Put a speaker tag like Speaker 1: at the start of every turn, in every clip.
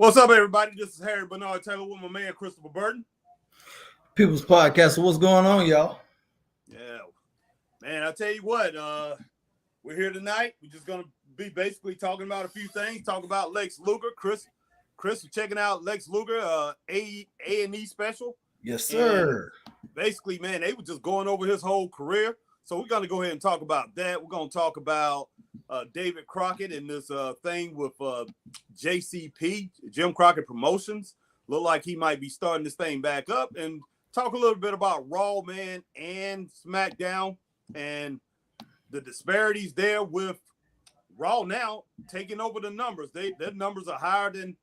Speaker 1: What's up, everybody? This is Harry Bernard Taylor with my man Christopher Burton.
Speaker 2: People's Podcast. So what's going on, y'all?
Speaker 1: Yeah, man, I tell you what, we're here tonight. We're just gonna be basically talking about a few things. Talk about Lex Luger. Chris was checking out Lex Luger A&E special.
Speaker 2: Yes, sir.
Speaker 1: And basically, man, they were just going over his whole career. So we're gonna go ahead and talk about that. We're gonna talk about David Crockett and this thing with JCP, Jim Crockett Promotions. Look like he might be starting this thing back up, and talk a little bit about Raw, man, and SmackDown, and the disparities there with Raw now taking over the numbers. Their numbers are higher than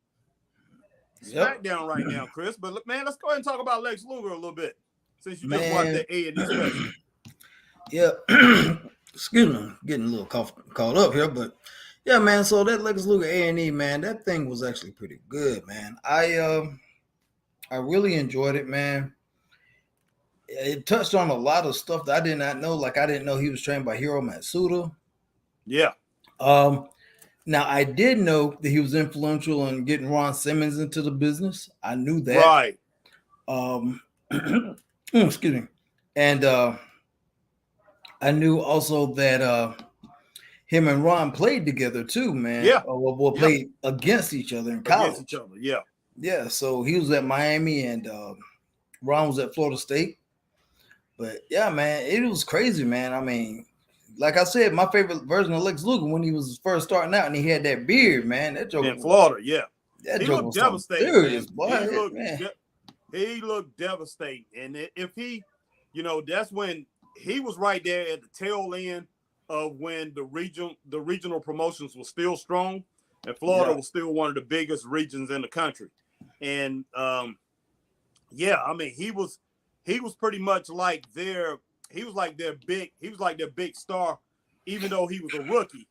Speaker 1: SmackDown right now, Chris. But man, let's go ahead and talk about Lex Luger a little bit, since you just watched the A&E special.
Speaker 2: Yeah. Excuse me, getting a little caught up here, but yeah, man. So that Lex Luger A&E, man, that thing was actually pretty good, man. I really enjoyed it, man. It touched on a lot of stuff that I did not know. Like I didn't know he was trained by Hiro Matsuda.
Speaker 1: Yeah.
Speaker 2: Now I did know that he was influential in getting Ron Simmons into the business. I knew that.
Speaker 1: Right.
Speaker 2: Excuse me. And I knew also that him and Ron played together too, man.
Speaker 1: Yeah.
Speaker 2: Played against each other in college.
Speaker 1: Against each other, yeah.
Speaker 2: Yeah, so he was at Miami and Ron was at Florida State. But yeah, man, it was crazy, man. I mean, like I said, my favorite version of Lex Luger when he was first starting out and he had that beard, man. That joke
Speaker 1: in Florida, yeah.
Speaker 2: That
Speaker 1: he
Speaker 2: joke
Speaker 1: looked
Speaker 2: was
Speaker 1: devastated.
Speaker 2: Serious,
Speaker 1: he looked devastated. And if he, that's when he was right there at the tail end of when the regional promotions were still strong, and Florida was still one of the biggest regions in the country. And I mean, he was pretty much like their big star, even though he was a rookie.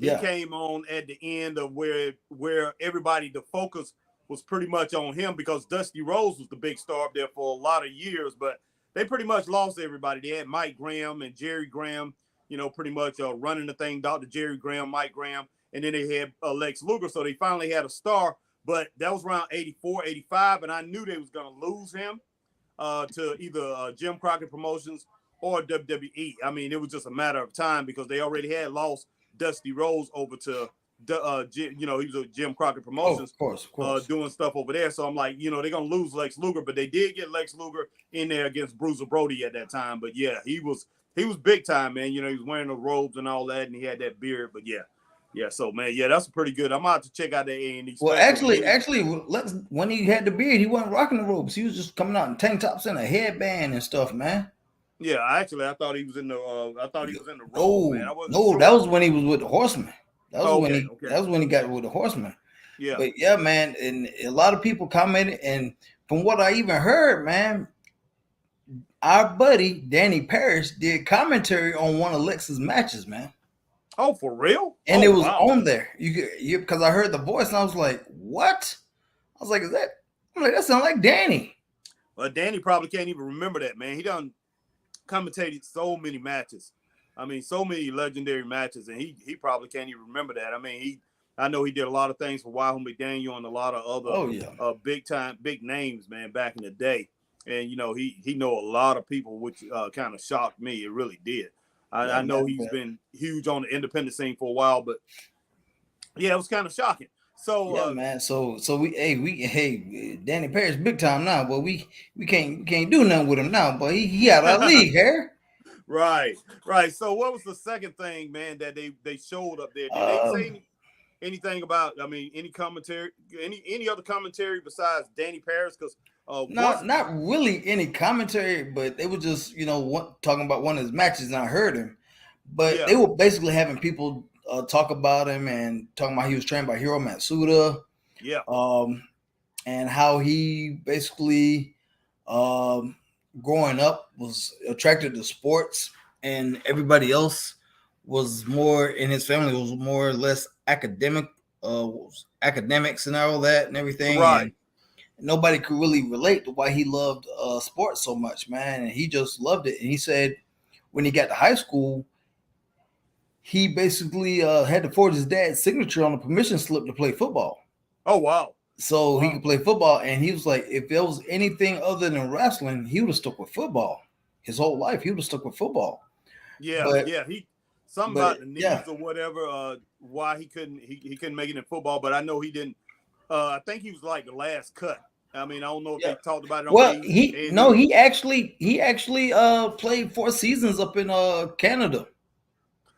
Speaker 1: He came on at the end of where everybody, the focus was pretty much on him, because Dusty Rhodes was the big star up there for a lot of years, but they pretty much lost everybody. They had Mike Graham and Jerry Graham, pretty much running the thing, Dr. Jerry Graham, Mike Graham, and then they had Lex Luger. So they finally had a star, but that was around 84, 85, and I knew they was going to lose him to either Jim Crockett Promotions or WWE. I mean, it was just a matter of time, because they already had lost Dusty Rhodes over to he was a Jim Crockett Promotions,
Speaker 2: of course.
Speaker 1: Doing stuff over there. So I'm like, they're gonna lose Lex Luger, but they did get Lex Luger in there against Bruiser Brody at that time. But yeah, he was big time, man. He was wearing the robes and all that, and he had that beard. But yeah. So man, that's pretty good. I'm out to check out the A&E.
Speaker 2: Well, actually, Lex, when he had the beard, he wasn't rocking the robes. He was just coming out in tank tops and a headband and stuff, man.
Speaker 1: Yeah, actually, I thought he was in the.
Speaker 2: role, man. Sure. That was when he was with the Horsemen. That was when he got with the Horsemen.
Speaker 1: Yeah.
Speaker 2: But yeah, man, and a lot of people commented, and from what I even heard, man, our buddy Danny Parrish did commentary on one of Lex's matches, man.
Speaker 1: Oh, for real?
Speaker 2: And it was on there. You because I heard the voice and I was like, what? I was like, that sounds like Danny.
Speaker 1: Well, Danny probably can't even remember that, man. He done commentated so many matches. I mean, so many legendary matches, and he probably can't even remember that. I mean, I know he did a lot of things for Wahoo McDaniel and a lot of other big names, man, back in the day. And he know a lot of people, which kind of shocked me. It really did. I know he's been huge on the independent scene for a while, but yeah, it was kind of shocking. So
Speaker 2: man. So we Danny Parrish big time now, but we can't do nothing with him now, but he out of our league here.
Speaker 1: Right. So what was the second thing, man, that they showed up there? Did they say anything about? I mean, any commentary, any other commentary besides Danny Parrish? Because
Speaker 2: not really any commentary, but they were just talking about one of his matches, and I heard him. But they were basically having people talk about him and talking about he was trained by Hiro Matsuda.
Speaker 1: Yeah.
Speaker 2: And how he basically growing up was attracted to sports, and everybody else was more in his family was more or less academics and all that and everything.
Speaker 1: Right.
Speaker 2: And nobody could really relate to why he loved sports so much, man. And he just loved it. And he said when he got to high school, he basically had to forge his dad's signature on a permission slip to play football.
Speaker 1: Oh, wow.
Speaker 2: so he
Speaker 1: Wow.
Speaker 2: could play football. And he was like, if there was anything other than wrestling, he would have stuck with football his whole life. He would have stuck with football.
Speaker 1: Yeah,
Speaker 2: But
Speaker 1: yeah. Something
Speaker 2: but
Speaker 1: about the
Speaker 2: yeah,
Speaker 1: knees or whatever. Why he couldn't make it in football, but I know he didn't. I think he was like the last cut. I mean, I don't know if
Speaker 2: yeah.
Speaker 1: they talked about it on
Speaker 2: Well,
Speaker 1: A
Speaker 2: he
Speaker 1: and
Speaker 2: no,
Speaker 1: E.
Speaker 2: he actually played 4 seasons up in Canada.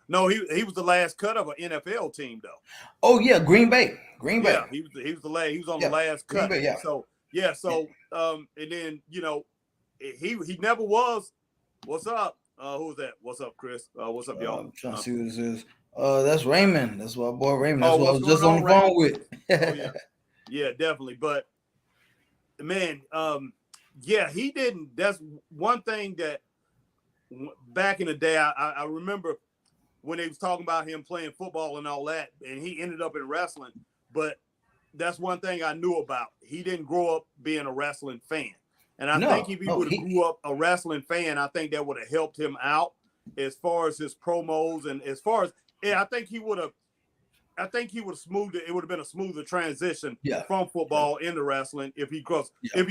Speaker 1: No, he was the last cut of an NFL team though.
Speaker 2: Oh yeah, Green Bay. Green Bay.
Speaker 1: Yeah, he was the last. He was on the
Speaker 2: Yeah.
Speaker 1: last
Speaker 2: Green
Speaker 1: cut.
Speaker 2: Bay, yeah.
Speaker 1: So yeah, so and then he never was. What's up? Who's that? What's up, Chris? What's up, y'all?
Speaker 2: I'm trying to see what this is. That's Raymond. That's my boy Raymond. That's
Speaker 1: Oh,
Speaker 2: what I
Speaker 1: what's
Speaker 2: was
Speaker 1: going
Speaker 2: just on
Speaker 1: on,
Speaker 2: the phone
Speaker 1: Raymond?
Speaker 2: with.
Speaker 1: Oh yeah, yeah, definitely. But man, yeah, he didn't. That's one thing that back in the day, I remember when they was talking about him playing football and all that, and he ended up in wrestling. But that's one thing I knew about. He didn't grow up being a wrestling fan. And I think
Speaker 2: No,
Speaker 1: if he
Speaker 2: no,
Speaker 1: would have grew up a wrestling fan, I think that would have helped him out as far as his promos and as far as I think he would have smoothed it. It would have been a smoother transition
Speaker 2: yeah,
Speaker 1: from football into wrestling if he
Speaker 2: yeah.
Speaker 1: if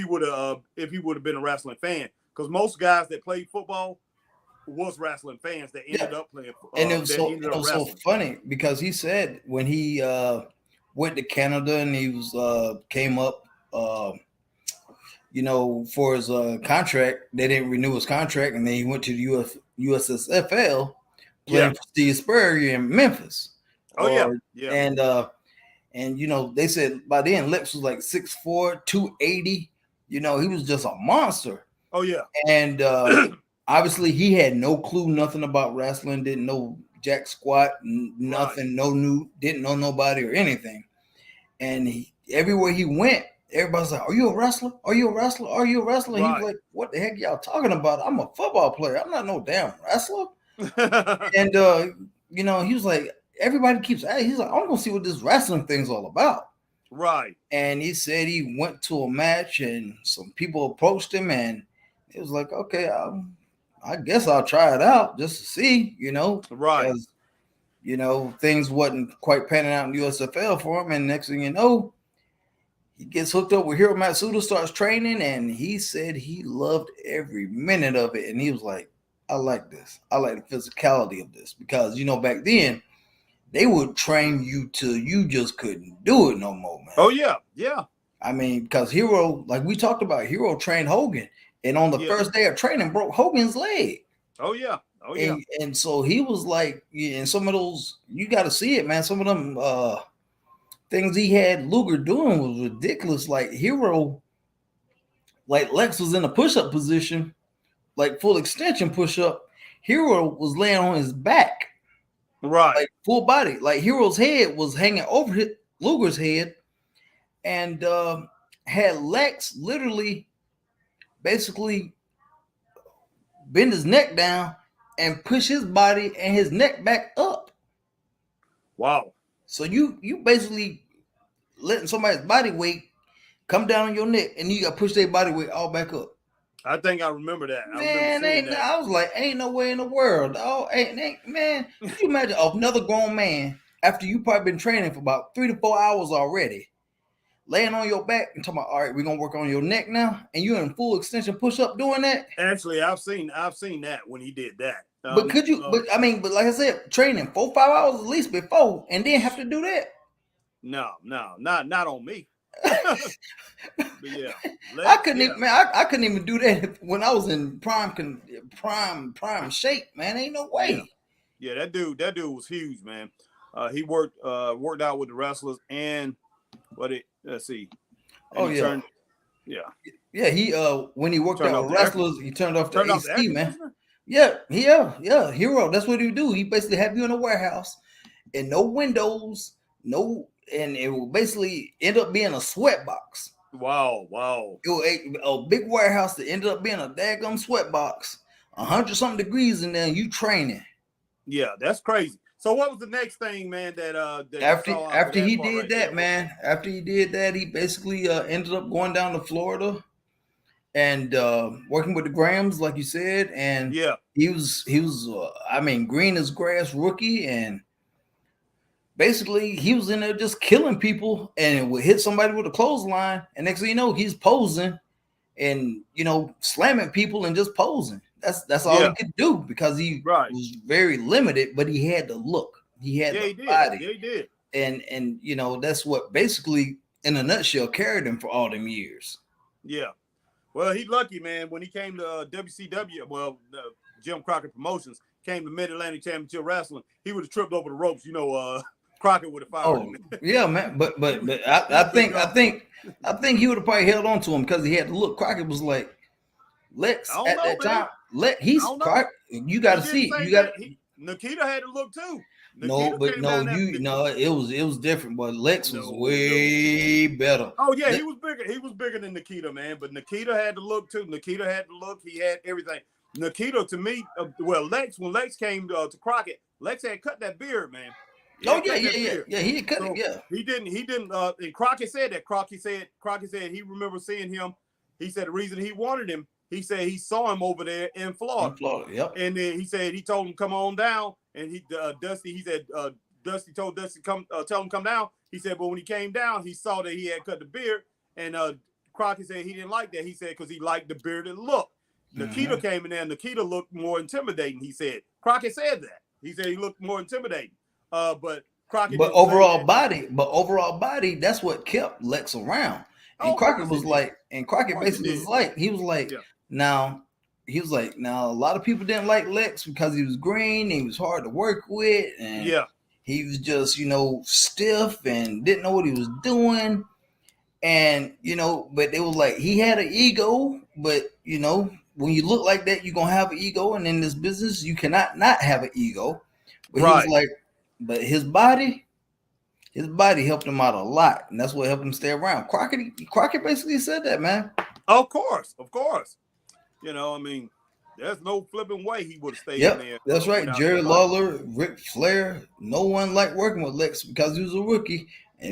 Speaker 1: he would have been a wrestling fan. Because most guys that played football was wrestling fans that
Speaker 2: Yeah.
Speaker 1: ended up playing
Speaker 2: And it was
Speaker 1: that
Speaker 2: so
Speaker 1: ended
Speaker 2: it
Speaker 1: up
Speaker 2: was so
Speaker 1: wrestling.
Speaker 2: funny because he said when he went to Canada and he was came up for his contract, they didn't renew his contract, and then he went to the USSFL
Speaker 1: Yeah.
Speaker 2: playing for Steve Spurrier in Memphis.
Speaker 1: Oh yeah. Yeah.
Speaker 2: And they said by then Lex was like 6'4", 280. He was just a monster.
Speaker 1: Oh yeah.
Speaker 2: And obviously he had no clue, nothing about wrestling, didn't know jack squat, nothing,
Speaker 1: Right.
Speaker 2: didn't know nobody or anything. And everywhere he went, everybody's like, "Are you a wrestler? Are you a wrestler? Are you a wrestler?" And he was
Speaker 1: Right.
Speaker 2: like, "What the heck y'all talking about? I'm a football player. I'm not no damn wrestler." And he was like, everybody keeps asking. He's like, "I'm gonna see what this wrestling thing's all about."
Speaker 1: Right.
Speaker 2: And he said he went to a match and some people approached him and it was like, okay, I guess I'll try it out just to see,
Speaker 1: Right.
Speaker 2: because things wasn't quite panning out in USFL for him. And next thing you know, he gets hooked up with Hiro Matsuda, starts training, and he said he loved every minute of it. And he was like, I like this. I like the physicality of this because back then they would train you till you just couldn't do it no more, man.
Speaker 1: Oh yeah. Yeah.
Speaker 2: I mean, because Hiro, like we talked about, Hiro trained Hogan, and on the first day of training, broke Hogan's leg.
Speaker 1: Oh yeah. Oh yeah.
Speaker 2: And so he was like, and some of those, you got to see it, man. Some of them things he had Luger doing was ridiculous. Like Hiro, like Lex was in a push-up position, like full extension push-up. Hiro was laying on his back,
Speaker 1: Right.
Speaker 2: like full body. Like Hiro's head was hanging over Luger's head, and had Lex literally basically bend his neck down and push his body and his neck back up.
Speaker 1: Wow.
Speaker 2: So you basically letting somebody's body weight come down on your neck and you got to push their body weight all back up.
Speaker 1: I think I remember that. I
Speaker 2: Man,
Speaker 1: remember seeing that.
Speaker 2: I was like, ain't no way in the world. Oh, ain't man. Could you imagine another grown man after you probably been training for about 3 to 4 hours already, laying on your back and talking about, all right, we're gonna work on your neck now, and you're in full extension push up doing that?
Speaker 1: Actually, I've seen that when he did that.
Speaker 2: But could you? But like I said, training 4 5 hours at least before, and then have to do that.
Speaker 1: No, not on me. But yeah,
Speaker 2: I couldn't even, man. I couldn't even do that when I was in prime shape, man. Ain't no way.
Speaker 1: Yeah, that dude was huge, man. He worked out with the wrestlers and let's see.
Speaker 2: And He when he worked out with wrestlers, he turned off the AC, man. Yeah. Hero. That's what he would do. He basically had you in a warehouse and no windows, and it will basically end up being a sweat box.
Speaker 1: Wow.
Speaker 2: It was a big warehouse that ended up being a daggum sweat box, 100-something degrees in there, and you training.
Speaker 1: Yeah, that's crazy. So what was the next thing, man? That
Speaker 2: after he did that, man. After he did that, he basically ended up going down to Florida and working with the Grahams, like you said, and he was I mean, green as grass rookie, and basically he was in there just killing people and would hit somebody with a clothesline, and next thing you know, he's posing and slamming people and just posing. That's all he
Speaker 1: Yeah.
Speaker 2: could do because he
Speaker 1: Right.
Speaker 2: was very limited, but he had the look, he had
Speaker 1: Yeah,
Speaker 2: the
Speaker 1: he did.
Speaker 2: body,
Speaker 1: Yeah, he did.
Speaker 2: and that's what basically, in a nutshell, carried him for all them years.
Speaker 1: Yeah. Well, he lucky, man. When he came to WCW, Jim Crockett Promotions, came to Mid Atlantic Championship Wrestling, he would have tripped over the ropes. Crockett would have fired him.
Speaker 2: Yeah, man. But
Speaker 1: He
Speaker 2: I
Speaker 1: would have been
Speaker 2: think I
Speaker 1: gone.
Speaker 2: think I think he would have probably held on to him because he had to look. Crockett was like,
Speaker 1: I
Speaker 2: Lex
Speaker 1: don't
Speaker 2: at
Speaker 1: know,
Speaker 2: that
Speaker 1: man.
Speaker 2: time.
Speaker 1: I
Speaker 2: He's
Speaker 1: don't know.
Speaker 2: Crockett. You got
Speaker 1: He
Speaker 2: to
Speaker 1: did the
Speaker 2: see. You
Speaker 1: same
Speaker 2: got
Speaker 1: thing. Nikita had to look too.
Speaker 2: no,
Speaker 1: Nikita
Speaker 2: but
Speaker 1: came
Speaker 2: no,
Speaker 1: down there.
Speaker 2: no. It was different. But Lex was
Speaker 1: No.
Speaker 2: way better.
Speaker 1: Oh yeah, he was bigger. He was bigger than Nikita, man. But Nikita had to look too. Nikita had to look. He had everything. Nikita, to me, Lex, when Lex came to Crockett, Lex had cut that beard, man. He
Speaker 2: Oh
Speaker 1: had
Speaker 2: yeah,
Speaker 1: cut
Speaker 2: yeah,
Speaker 1: that
Speaker 2: yeah,
Speaker 1: beard.
Speaker 2: yeah. He cut
Speaker 1: So
Speaker 2: it. Yeah.
Speaker 1: he didn't. And Crockett said that. Crockett said he remember seeing him. He said the reason he wanted him. He said he saw him over there in Florida.
Speaker 2: In Florida, yep.
Speaker 1: And then he said he told him come on down. And Dusty. He said Dusty told Dusty come tell him come down. He said, but when he came down, he saw that he had cut the beard. And Crockett said he didn't like that. He said because he liked the bearded look. Nikita came in there. Nikita looked more intimidating. He said Crockett said that. He said he looked more intimidating. But Crockett.
Speaker 2: But overall body, that's what kept Lex around. And Crockett was like, and Crockett basically was like, he was like, now a lot of people didn't like Lex because he was green, he was hard to work with, and he was just, stiff and didn't know what he was doing. And, but it was like he had an ego, but when you look like that, you're gonna have an ego, and in this business, you cannot not have an ego. But he was like, but his body helped him out a lot, and that's what helped him stay around. Crockett basically said that, man.
Speaker 1: Of course. I mean, there's no flipping way he would have stayed in there.
Speaker 2: That's right. Jerry Lawler, Ric Flair, no one liked working with Lex because he was a rookie.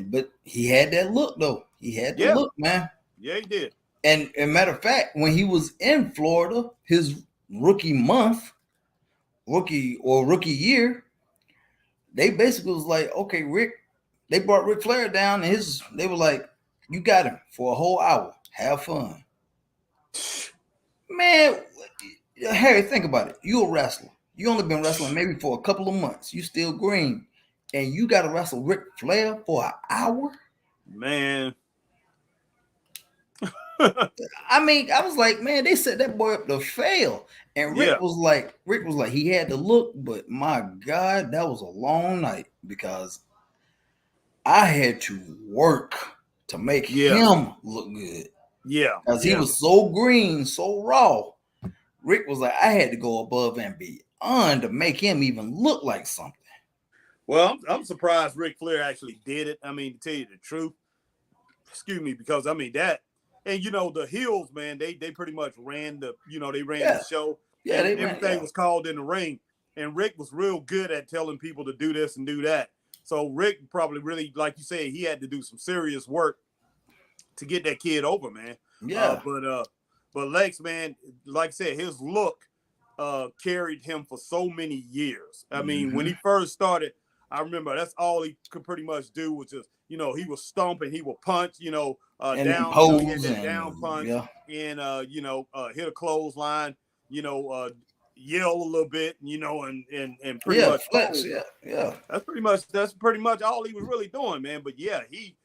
Speaker 2: But he had that look, though. He had the look, man.
Speaker 1: Yeah, he did.
Speaker 2: And matter of fact, when he was in Florida, his rookie year, they basically was like, okay, Rick. They brought Ric Flair down, and they were like, you got him for a whole hour. Have fun. Man, Harry, think about it. You a wrestler. You only been wrestling maybe for a couple of months. You still green. And you got to wrestle Ric Flair for an hour?
Speaker 1: Man.
Speaker 2: I mean, I was like, man, they set that boy up to fail. And Rick was like, he had to look, but my God, that was a long night because I had to work to make him look good.
Speaker 1: Yeah.
Speaker 2: Because he was so green, so raw. Rick was like, I had to go above and beyond to make him even look like something.
Speaker 1: Well, I'm surprised Ric Flair actually did it. I mean, to tell you the truth, excuse me, because I mean that, and the heels, man, they pretty much ran the show.
Speaker 2: Yeah,
Speaker 1: everything was called in the ring, and Rick was real good at telling people to do this and do that. So Rick probably really, like you said, he had to do some serious work to get that kid over, man.
Speaker 2: Yeah.
Speaker 1: But Lex, man, like I said, his look carried him for so many years. I mean, when he first started, I remember that's all he could pretty much do was just, he was stomping, he would punch, down,
Speaker 2: pose
Speaker 1: down punch, and hit a clothesline, yell a little bit, and pretty much
Speaker 2: flex, yeah.
Speaker 1: That's pretty much all he was really doing, man. But yeah, he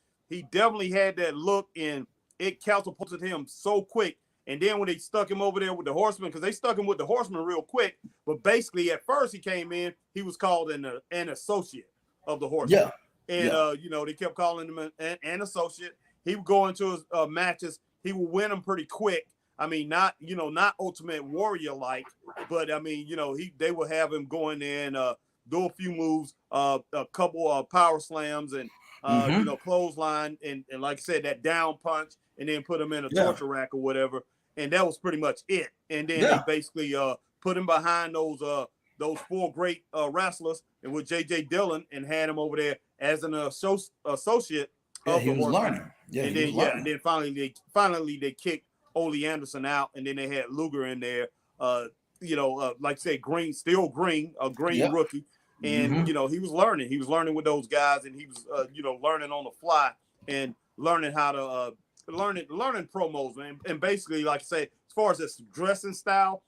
Speaker 1: definitely had that look, and it catapulted him so quick. And then when they stuck him over there with the Horsemen, because they stuck him with the Horsemen real quick, but basically at first he came in, he was called an associate of the Horsemen. Yeah. And they kept calling him an associate. He would go into his matches, he would win them pretty quick. I mean, not Ultimate Warrior like, but I mean, they would have him go in there and do a few moves, a couple of power slams and clothesline, and like I said, that down punch, and then put him in a torture rack or whatever. And that was pretty much it. And then they basically put him behind those four great wrestlers and with J.J. Dillon, and had him over there as an associate of the Horsemen. And then finally they kicked Ole Anderson out, and then they had Luger in there. Like I said, a green rookie. and
Speaker 2: Mm-hmm.
Speaker 1: he was learning. He was learning with those guys, and he was learning on the fly and learning how to learning promos, man. And basically, like I say, as far as his dressing style,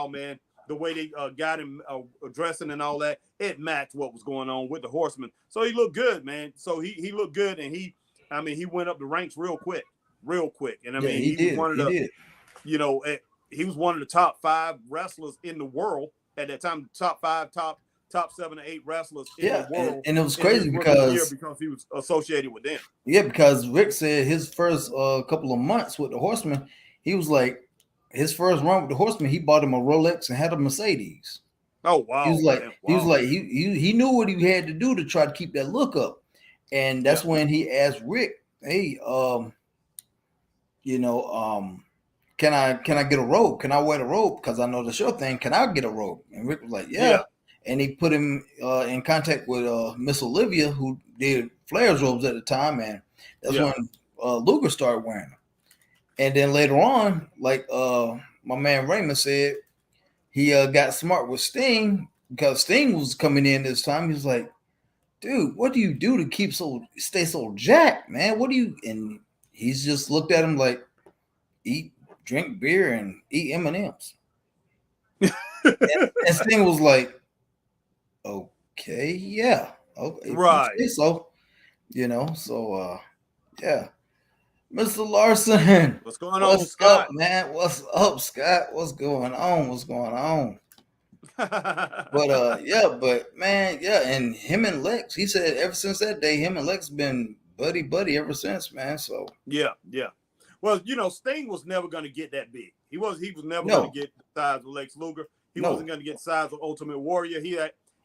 Speaker 1: man, the way they got him dressing and all that, it matched what was going on with the Horsemen. So he looked good, man. So he looked good, and he went up the ranks real quick. And I
Speaker 2: Yeah,
Speaker 1: mean,
Speaker 2: he
Speaker 1: he was
Speaker 2: did.
Speaker 1: one of
Speaker 2: He
Speaker 1: the,
Speaker 2: did.
Speaker 1: he was one of the top 5 wrestlers in the world at that time. Top 5, top 7 or 8 wrestlers in the
Speaker 2: Yeah,
Speaker 1: world
Speaker 2: and it was
Speaker 1: in his
Speaker 2: crazy
Speaker 1: rookie year
Speaker 2: because
Speaker 1: because he was associated with them.
Speaker 2: because Rick said his first couple of months with the Horsemen, he was like his first run with the Horsemen, he bought him a Rolex and had a Mercedes.
Speaker 1: Oh wow, man! Wow.
Speaker 2: He knew what he had to do to try to keep that look up, and
Speaker 1: Yeah.
Speaker 2: that's when he asked Rick, "Hey, you know, can I get a robe? Can I wear the robe? Because I know that's your thing. Can I get a robe?" And Rick was like, "Yeah."
Speaker 1: Yeah.
Speaker 2: And he put him in contact with Miss Olivia, who did Flair's robes at the time, and that's
Speaker 1: Yeah.
Speaker 2: when Luger started wearing them. And then later on, like my man Raymond said, he got smart with Sting because Sting was coming in this time. He was like, "Dude, what do you do to stay so jacked, man? What do you?" And he's just looked at him like, "Eat, drink beer, and eat M&Ms." And Sting was like, "Okay, yeah, okay, if you
Speaker 1: Right.
Speaker 2: say so." So yeah. Mr. Larson,
Speaker 1: What's going on,
Speaker 2: what's up,
Speaker 1: Scott?
Speaker 2: man? What's up, Scott? What's going on? What's going on? But but man, yeah, and him and Lex, he said ever since that day, him and Lex been buddy ever since, man. So
Speaker 1: Yeah. Well, Sting was never going to get that big. He was never going to
Speaker 2: no,
Speaker 1: get the size of Lex Luger. He wasn't
Speaker 2: no,
Speaker 1: going to get the size of Ultimate Warrior. He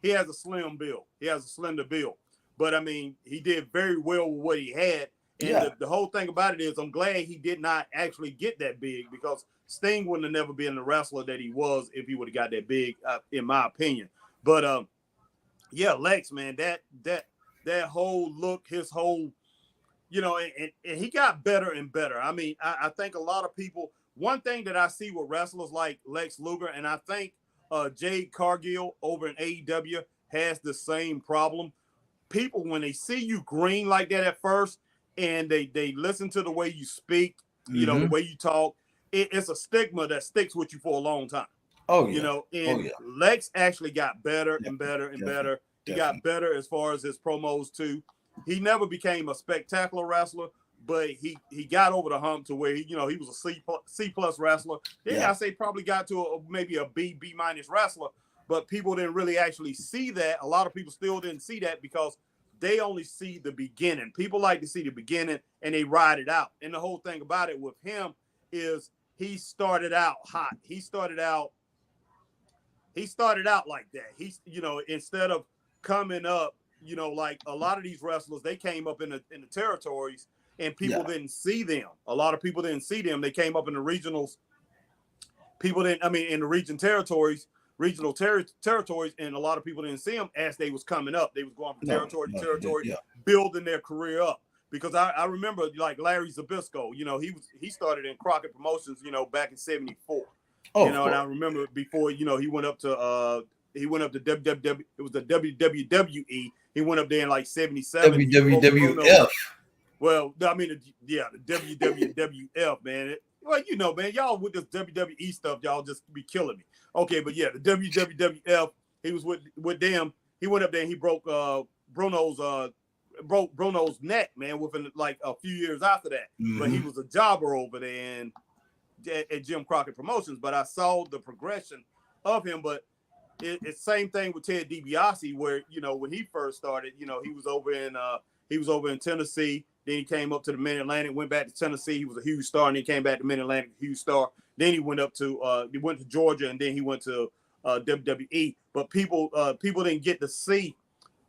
Speaker 1: has a slim build. He has a slender build. But I mean, he did very well with what he had. And
Speaker 2: yeah,
Speaker 1: the whole thing about it is, I'm glad he did not actually get that big, because Sting wouldn't have never been the wrestler that he was if he would have got that big, in my opinion. But yeah, Lex, man, that whole look, his whole, and he got better and better. I mean, I think a lot of people, one thing that I see with wrestlers like Lex Luger, and I think Jade Cargill over in AEW has the same problem. People, when they see you green like that at first, and they listen to the way you speak, the
Speaker 2: mm-hmm.
Speaker 1: way you talk, it's a stigma that sticks with you for a long time.
Speaker 2: Oh yeah, oh
Speaker 1: And
Speaker 2: yeah,
Speaker 1: Lex actually got better
Speaker 2: yeah,
Speaker 1: and better and
Speaker 2: definitely,
Speaker 1: better. He got
Speaker 2: definitely,
Speaker 1: better as far as his promos too. He never became a spectacular wrestler, but he got over the hump to where he was a C plus wrestler. Then
Speaker 2: yeah,
Speaker 1: I say probably got to maybe a B minus wrestler, but people didn't really actually see that. A lot of people still didn't see that because they only see the beginning. People like to see the beginning and they ride it out. And the whole thing about it with him is he started out hot. He started out like that. He's, instead of coming up, like a lot of these wrestlers, they came up in the territories and people
Speaker 2: yeah,
Speaker 1: didn't see them. A lot of people didn't see them. They came up in the regionals. People didn't, in the regional territories, and a lot of people didn't see them as they was coming up. They was going from
Speaker 2: no,
Speaker 1: territory to
Speaker 2: no,
Speaker 1: territory,
Speaker 2: yeah,
Speaker 1: building their career up. Because I remember like Larry Zbyszko, he started in Crockett Promotions, back in '74.
Speaker 2: oh, of
Speaker 1: And
Speaker 2: course,
Speaker 1: I remember before, he went up to WWW. It was the WWE. He went up there in like '77. He broke Bruno.
Speaker 2: WWF,
Speaker 1: Well, I mean, the WWF, man. Well, man, y'all with this WWE stuff, y'all just be killing me. Okay, but yeah, the WWF. He was with them. He went up there and he broke Bruno's neck, man, within like a few years after that. But he
Speaker 2: mm-hmm.
Speaker 1: was a jobber over there at Jim Crockett Promotions. But I saw the progression of him. But it's same thing with Ted DiBiase, where when he first started, he was over in Tennessee. Then he came up to the Mid Atlantic, went back to Tennessee. He was a huge star, and then came back to Mid Atlantic, huge star. Then he went to Georgia, and then he went to WWE. But people didn't get to see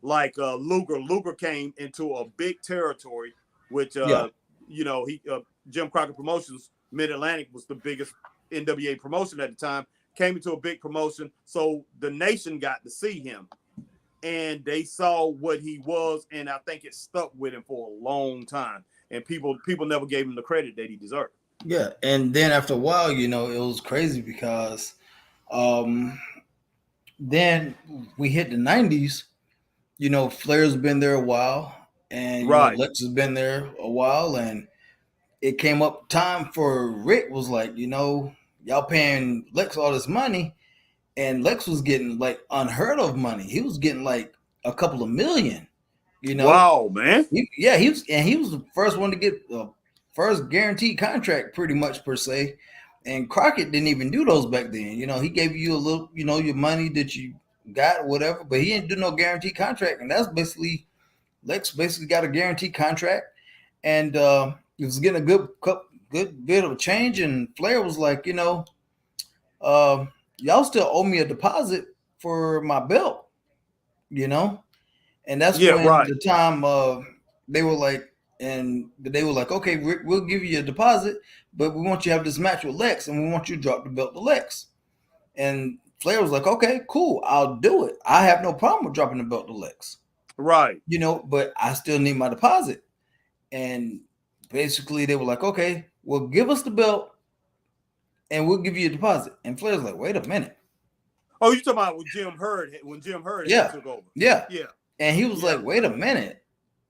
Speaker 1: like Luger. Luger came into a big territory, which
Speaker 2: Yeah,
Speaker 1: Jim Crockett Promotions Mid Atlantic was the biggest NWA promotion at the time. Came into a big promotion, so the nation got to see him. And they saw what he was, and I think it stuck with him for a long time. And people never gave him the credit that he deserved.
Speaker 2: yeah, and then after a while, it was crazy because um then we hit the 90s. Flair's been there a while, and
Speaker 1: Right.
Speaker 2: Lex has been there a while, and it came up time for Rick was like, y'all paying Lex all this money, and Lex was getting like unheard of money. He was getting like a couple of million. You know,
Speaker 1: Wow, man.
Speaker 2: he was the first one to get the first guaranteed contract, pretty much per se. And Crockett didn't even do those back then. He gave you a little, your money that you got, whatever, but he didn't do no guaranteed contract. And that's basically Lex basically got a guaranteed contract, and he was getting a good bit of a change. And Flair was like, uh, y'all still owe me a deposit for my belt, you know. And that's
Speaker 1: Yeah,
Speaker 2: when
Speaker 1: right.
Speaker 2: the time they were like, okay, we'll give you a deposit, but we want you to have this match with Lex, and we want you to drop the belt to Lex. And Flair was like, okay, cool, I'll do it. I have no problem with dropping the belt to Lex,
Speaker 1: Right.
Speaker 2: but I still need my deposit. And basically, they were like, okay, well, give us the belt, and we'll give you a deposit. And Flair's like, wait a minute.
Speaker 1: Oh, you talking about when Jim Hurd had
Speaker 2: Yeah,
Speaker 1: took over?
Speaker 2: yeah.
Speaker 1: Yeah.
Speaker 2: And he was
Speaker 1: Yeah.
Speaker 2: like, wait a minute.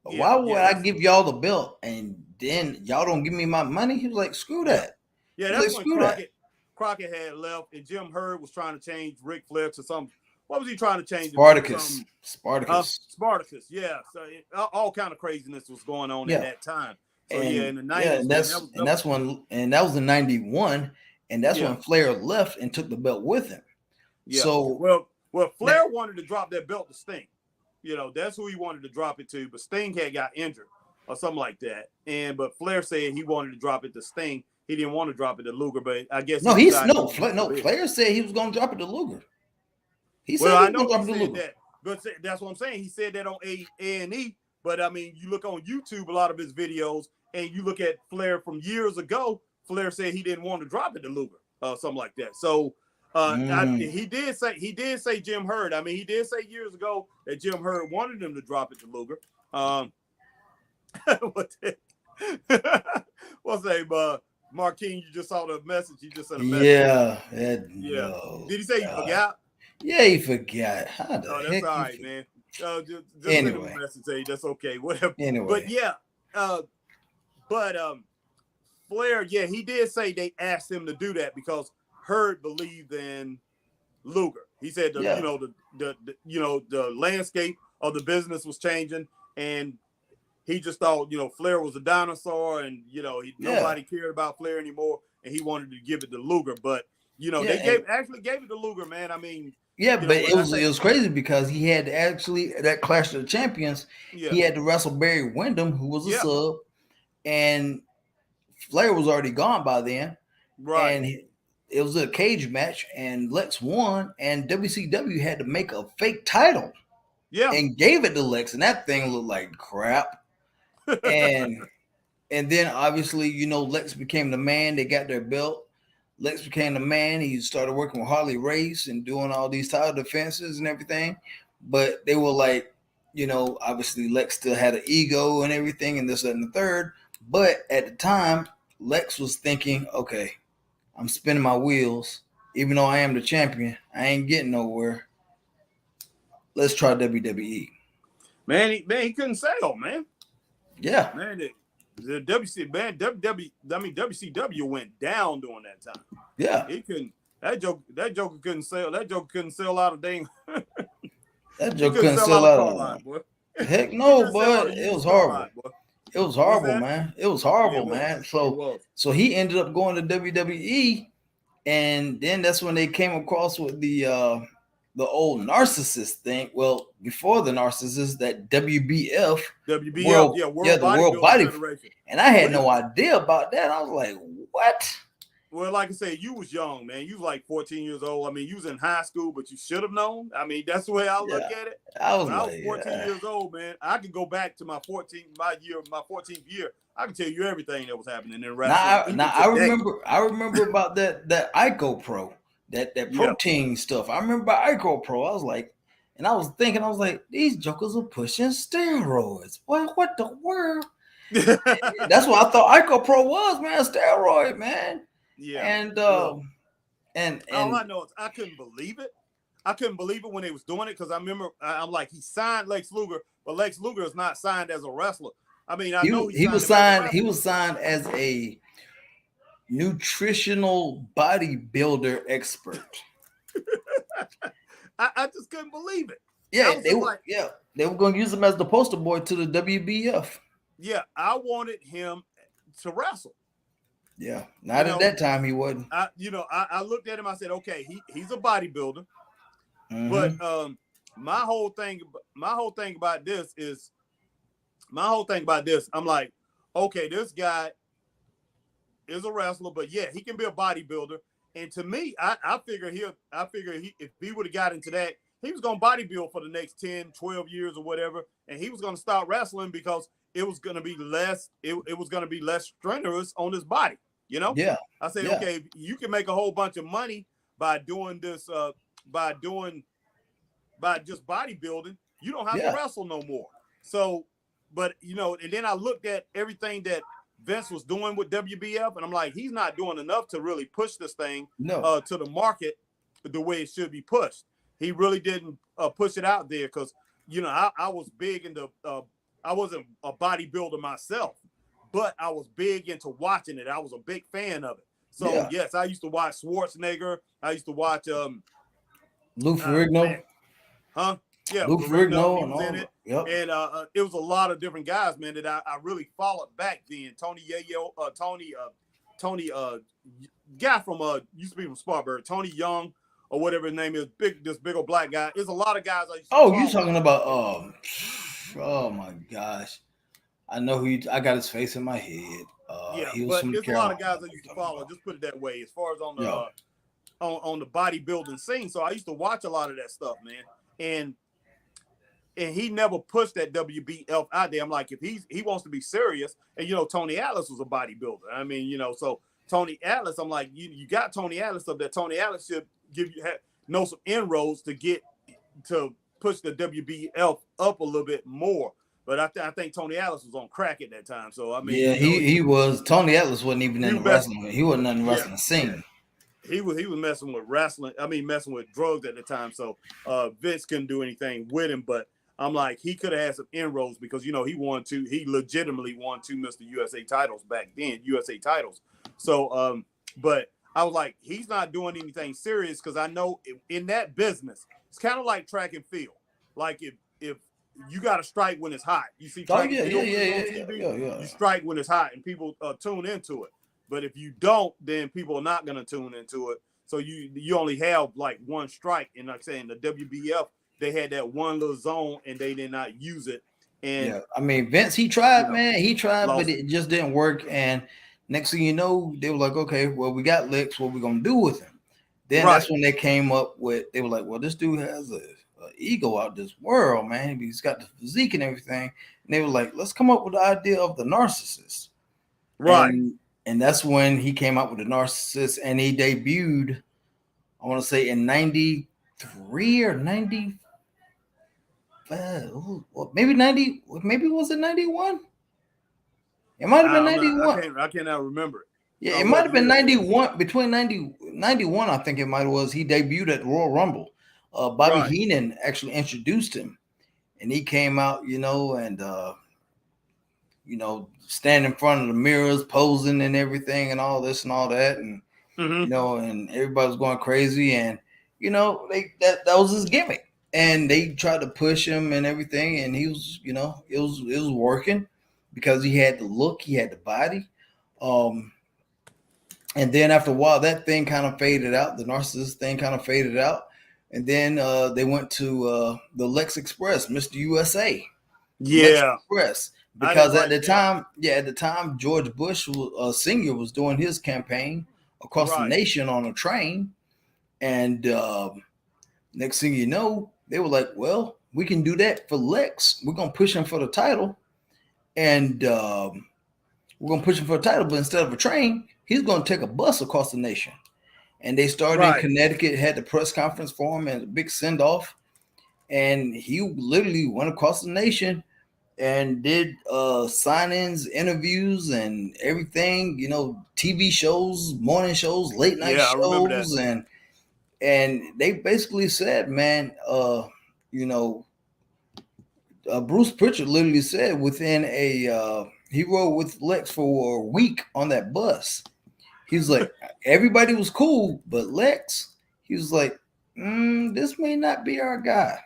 Speaker 1: Yeah.
Speaker 2: Why would
Speaker 1: Yeah.
Speaker 2: I give y'all the belt and then y'all don't give me my money? He was like, screw
Speaker 1: Yeah.
Speaker 2: that.
Speaker 1: Yeah.
Speaker 2: He was
Speaker 1: That's
Speaker 2: like,
Speaker 1: when
Speaker 2: screw that.
Speaker 1: Crockett had left, and Jim Hurd was trying to change Ric Flair to some. What was he trying to change him to?
Speaker 2: Spartacus.
Speaker 1: Some
Speaker 2: Spartacus.
Speaker 1: Spartacus. Yeah. So all kind of craziness was going on at
Speaker 2: Yeah.
Speaker 1: that time. So yeah,
Speaker 2: And
Speaker 1: in the
Speaker 2: yeah,
Speaker 1: '90s,
Speaker 2: and
Speaker 1: man,
Speaker 2: that was in 91. And that's
Speaker 1: yeah.
Speaker 2: when Flair left and took the belt with him.
Speaker 1: Yeah.
Speaker 2: So
Speaker 1: Well, Flair wanted to drop that belt to Sting. That's who he wanted to drop it to, but Sting had got injured or something like that. But Flair said he wanted to drop it to Sting. He didn't want to drop it to Luger, but I guess he decided
Speaker 2: Flair said he was gonna drop it to Luger. He
Speaker 1: Well,
Speaker 2: said he
Speaker 1: I
Speaker 2: was gonna
Speaker 1: know
Speaker 2: drop
Speaker 1: he
Speaker 2: it to
Speaker 1: said
Speaker 2: Luger.
Speaker 1: that, but that's what I'm saying. He said that on A&E, but I mean, you look on YouTube, a lot of his videos, and you look at Flair from years ago. Flair said he didn't want to drop it to Luger, something like that. So he did say Jim Hurd. I mean, he did say years ago that Jim Hurd wanted him to drop it to Luger. What's that? Marquine, you just saw the message. He just sent a message.
Speaker 2: Yeah.
Speaker 1: Yeah.
Speaker 2: No,
Speaker 1: Did he say he forgot?
Speaker 2: Yeah, he forgot. How the
Speaker 1: Oh, that's
Speaker 2: heck?
Speaker 1: all right, man. Just send him
Speaker 2: Anyway.
Speaker 1: a message. Say that's okay. Whatever.
Speaker 2: Anyway.
Speaker 1: But yeah, but Flair, yeah, he did say they asked him to do that because Hurd believed in Luger. He said the landscape of the business was changing, and he just thought Flair was a dinosaur, and nobody cared about Flair anymore, and he wanted to give it to Luger. But they actually gave it to Luger, man. I mean,
Speaker 2: but it was crazy because he had to actually that Clash of the Champions.
Speaker 1: Yeah.
Speaker 2: He had to wrestle Barry Windham, who was a sub, and Flair was already gone by then.
Speaker 1: Right.
Speaker 2: And it was a cage match, and Lex won, and WCW had to make a fake title.
Speaker 1: Yeah.
Speaker 2: And gave it to Lex, and that thing looked like crap. and then obviously, Lex became the man. They got their belt. Lex became the man. He started working with Harley Race and doing all these title defenses and everything. But they were like, obviously Lex still had an ego and everything, and this, that, and the third. But at the time, Lex was thinking, okay, I'm spinning my wheels. Even though I am the champion, I ain't getting nowhere. Let's try WWE.
Speaker 1: Man, he couldn't sell, man.
Speaker 2: Yeah.
Speaker 1: Man, the WCW went down during that time.
Speaker 2: Yeah.
Speaker 1: He couldn't. That Joker couldn't sell. That Joker couldn't sell out of dang.
Speaker 2: That Joker couldn't sell out of
Speaker 1: line, boy.
Speaker 2: Heck no, bud. It was horrible. It was horrible, man. It was horrible, man. So he ended up going to WWE, and then that's when they came across with the old narcissist thing. Well, before the narcissist, that WBF,
Speaker 1: the
Speaker 2: World Body Federation. And I had no idea about that. I was like, what?
Speaker 1: Well, like I said, you was young, man. You was like 14 years old. I mean, you was in high school, but you should have known. I mean, that's the way I look at it.
Speaker 2: I was
Speaker 1: 14 years old, man. I could go back to my 14th year. I can tell you everything that was happening in wrestling.
Speaker 2: I remember about that Ico Pro, that protein stuff. I remember Ico Pro. I was like, and I was like, these jokers are pushing steroids. What the world? That's what I thought Ico Pro was, man. Steroid, man.
Speaker 1: Yeah.
Speaker 2: And
Speaker 1: all I know is I couldn't believe it. I couldn't believe it when they was doing it because I remember I'm like, he signed Lex Luger, but Lex Luger is not signed as a wrestler. I mean, I know he signed him as a wrestler.
Speaker 2: He was signed as a nutritional bodybuilder expert.
Speaker 1: I just couldn't believe it.
Speaker 2: Yeah, they were going to use him as the poster boy to the WBF.
Speaker 1: Yeah, I wanted him to wrestle.
Speaker 2: Yeah, not at that time he wasn't.
Speaker 1: I looked at him. I said, okay, he's a bodybuilder, but my whole thing about this, I'm like, okay, this guy is a wrestler, but yeah, he can be a bodybuilder. And to me, I figure if he would have got into that, he was going to bodybuild for the next 10, 12 years or whatever, and he was going to start wrestling because it was going to be less. It was going to be less strenuous on his body. You know?
Speaker 2: Yeah.
Speaker 1: I said, okay, you can make a whole bunch of money by doing this, by just bodybuilding. You don't have to wrestle no more. So, but and then I looked at everything that Vince was doing with WBF, and I'm like, he's not doing enough to really push this thing to the market the way it should be pushed. He really didn't push it out there because, I was big into, I wasn't a bodybuilder myself, but I was big into watching it. I was a big fan of it. So, yes, I used to watch Schwarzenegger. I used to watch
Speaker 2: Lou Ferrigno.
Speaker 1: Yeah,
Speaker 2: Lou Ferrigno
Speaker 1: was in it. Yep. And it was a lot of different guys, man, that I really followed back then. Tony guy from used to be from Spartanburg, Tony Young or whatever his name is, this big old black guy. There's a lot of guys I used to follow.
Speaker 2: You talking about oh my gosh. I know who I got his face in my head.
Speaker 1: He was but there's a lot of guys I used to follow. Just put it that way, as far as on the on the bodybuilding scene. So I used to watch a lot of that stuff, man. And he never pushed that WBF out there. I'm like, if he wants to be serious, and Tony Atlas was a bodybuilder. I mean, so Tony Atlas, I'm like, you got Tony Atlas up there. Tony Atlas should know some inroads to push the WBF up a little bit more. But I think Tony Atlas was on crack at that time. So I mean,
Speaker 2: he was. Tony Atlas wasn't even in the wrestling. He wasn't in the wrestling scene.
Speaker 1: He was messing with wrestling. I mean, messing with drugs at the time. So Vince couldn't do anything with him. But I'm like, he could have had some inroads because he legitimately won 2 Mr. USA titles back then, USA titles. So, but I was like, he's not doing anything serious because I know in that business, it's kind of like track and field. Like if you got to strike when it's hot. You see track and field on TV, you strike when it's hot and people tune into it. But if you don't, then people are not going to tune into it. So you only have like one strike. And like saying the WBF, they had that one little zone and they did not use it. And
Speaker 2: I mean, Vince, he tried, man. He tried, but it just didn't work. And next thing you know, they were like, okay, well, we got Lex. What we going to do with him? Then that's when they came up with, they were like, well, this dude has a ego out this world, man. He's got the physique and everything. And they were like, let's come up with the idea of the narcissist.
Speaker 1: Right.
Speaker 2: And that's when he came out with the narcissist, and he debuted, I want to say in 93 or 95. Maybe 90. Maybe was it 91? It might have been 91.
Speaker 1: I cannot remember it.
Speaker 2: Yeah, it might have been 91. Between 91, I think it might have was. He debuted at the Royal Rumble. Bobby Heenan actually introduced him, and he came out, and stand in front of the mirrors, posing and everything, and all this and all that, and and everybody was going crazy, and that was his gimmick, and they tried to push him and everything, and he was, it was working because he had the look, he had the body, and then after a while, that thing kind of faded out. The narcissist thing kind of faded out, and then they went to the Lex Express, Mr. USA, Lex Express. Because at the time, George Bush Sr. was doing his campaign across the nation on a train. And next thing you know, they were like, well, we can do that for Lex. We're going to push him for the title. And we're going to push him for the title. But instead of a train, he's going to take a bus across the nation. And they started in Connecticut, had the press conference for him and a big send-off. And he literally went across the nation and did sign-ins, interviews, and everything, TV shows, morning shows, late night shows, and and they basically said, man, you know, Bruce Pritchard literally said within he rode with Lex for a week on that bus. He was like, everybody was cool, but Lex, he was like, this may not be our guy.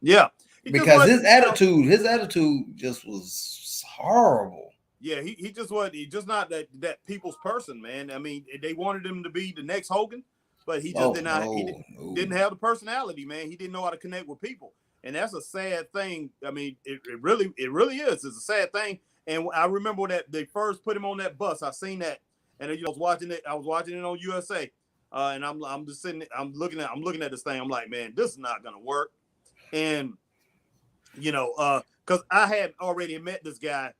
Speaker 1: Yeah,
Speaker 2: because his attitude just was horrible.
Speaker 1: Yeah, he just was. He just not that people's person, man. I mean, they wanted him to be the next Hogan, but he just did not. He didn't have the personality, man. He didn't know how to connect with people, and that's a sad thing. I mean, it really is. It's a sad thing. And I remember that they first put him on that bus. I seen that, and I was watching it. I was watching it on USA, and I'm just sitting. I'm looking at this thing. I'm like, man, this is not gonna work. And because I had already met this guy.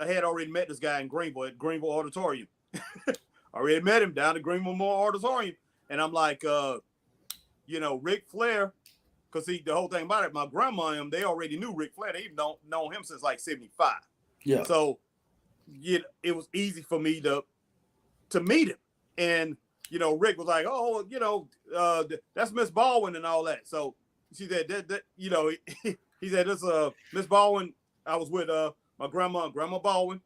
Speaker 1: I had already met this guy in Greenville at Greenville Auditorium. Already met him down at Greenville Auditorium. And I'm like, Ric Flair, because the whole thing about it, my grandma and them, they already knew Ric Flair. They even known him since like 75.
Speaker 2: Yeah.
Speaker 1: So it was easy for me to meet him. And, Rick was like, oh, that's Miss Baldwin and all that. So she said, he said, this Miss Baldwin, I was with my grandma Baldwin.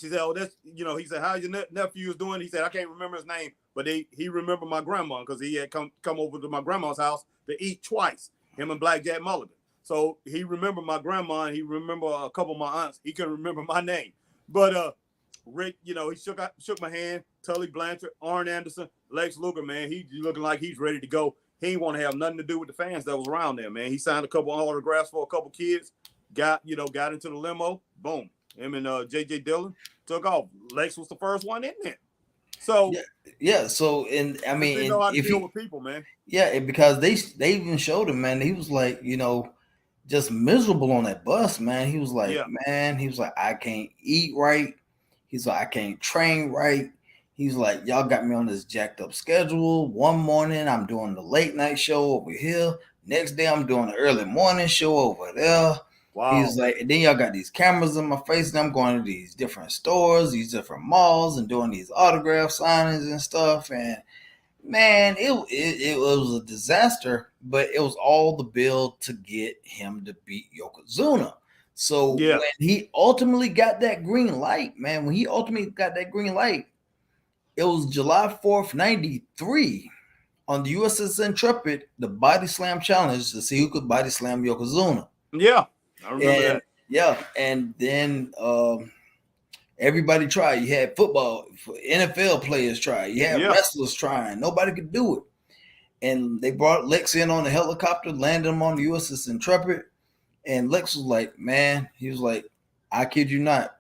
Speaker 1: She said, oh, that's, he said, how's your nephew doing? He said, I can't remember his name, but he remembered my grandma because he had come over to my grandma's house to eat twice, him and Black Jack Mulligan. So he remembered my grandma and he remembered a couple of my aunts. He couldn't remember my name. But Rick, he shook my hand, Tully Blanchard, Arn Anderson, Lex Luger, man, he looking like he's ready to go. He ain't want to have nothing to do with the fans that was around there, man. He signed a couple of autographs for a couple kids. Got into the limo, boom. Him and JJ Dillon took off. Lex was the first one in there. So
Speaker 2: So, and I mean,
Speaker 1: they know how to deal with people, man.
Speaker 2: Yeah, because they even showed him, man. He was like, just miserable on that bus, man. He was like, I can't eat right. He's like, I can't train right. He's like, y'all got me on this jacked up schedule. One morning I'm doing the late night show over here. Next day I'm doing the early morning show over there. Wow. He's like, and then y'all got these cameras in my face, and I'm going to these different stores, these different malls, and doing these autograph signings and stuff. And man, it was a disaster, but it was all the build to get him to beat Yokozuna. So when he ultimately got that green light, man, it was July 4th, 93 on the USS Intrepid, the Body Slam Challenge to see who could body slam Yokozuna.
Speaker 1: Yeah. I remember that.
Speaker 2: Yeah, and then everybody tried. You had football, NFL players try. You had wrestlers trying. Nobody could do it. And they brought Lex in on a helicopter, landed him on the USS Intrepid. And Lex was like, man, he was like, I kid you not,